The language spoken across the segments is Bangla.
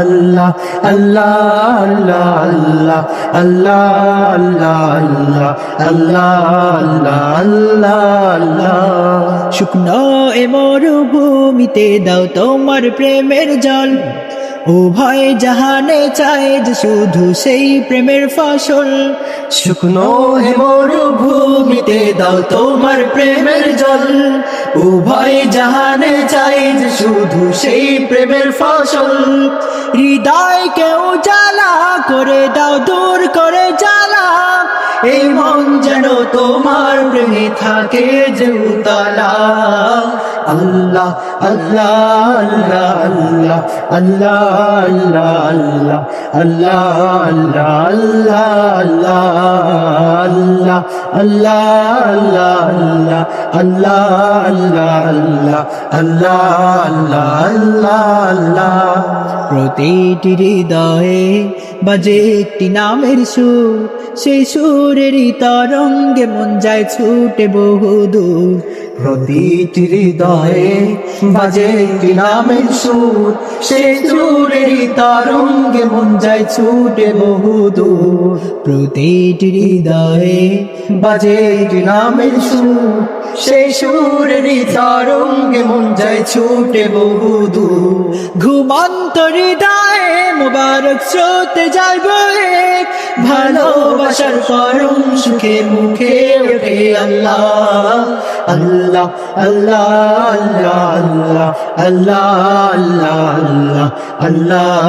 আল্লাহ আল্লাহ আল্লাহ আল্লাহ আল্লাহ শুকনো এ মরুভূমিতে দাও তোমার প্রেমের জল উভয় জাহানে চায় যে শুধু সেই প্রেমের ফসল শুকনো হে মরুভূমিতে দাও তোমার প্রেমের জল উভয় জাহানে চায় যে শুধু সেই প্রেমের ফসল হৃদয়কে উজালা করে দাও দূর করে জ্বালা এই মন যেন তোমার প্রেমে থাকে যে উতলা আল্লাহ আল্লাহ আল্লাহ আল্লাহ আল্লাহ প্রতিটি হৃদয়ে বাজে একটি নামের সুর সেই সুরের তরঙ্গে মন যায় ছুটে বহুদূর প্রতিটি হৃদয়ে বাজে একটি নামের সুর সেই সুরের তরঙ্গে মন যায় ছুটে বহুদূর প্রতিটি হৃদয়ে বাজে একটি নামের সুর সেই সুরের তরঙ্গে মন যায় ছুটে বহুদূর ঘুমন্ত হৃদয়ে মুবারক স্রোতে যায় বয়ে ভালোবাসার পরম সুখে মুখে ওঠে আল্লাহ আল্লাহ আল্লাহ আল্লাহ আল্লাহ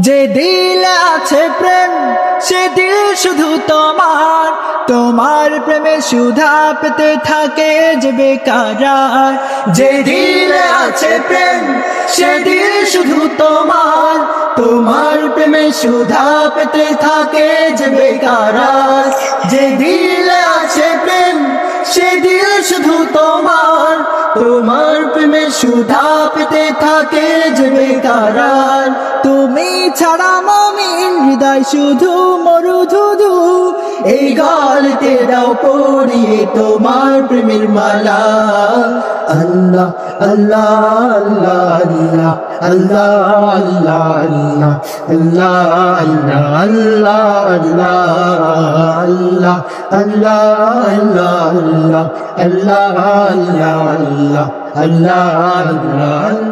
যে দিলে আছে প্রেম সে দিল শুধু তোমার তোমার প্রেমে সুধা পেতে থাকে যে বেকারার যে দিলে আছে প্রেম সে দিল শুধু তোমার তোমার প্রেমে সুধা পেতে থাকে যে বেকারার যে দিলে আছে প্রেম সে দিল শুধু তোমার তোমার প্রেমে সুধা পেতে থাকে যে বেকারার তুমি ছাড়া মমিন হৃদয় শুধু মরুধুধু এই গলতে দাও পড়িয়ে তোমার প্রেমের মালা আল্লাহ আল্লাহ আল্লাহ আল্লাহ আল্লাহ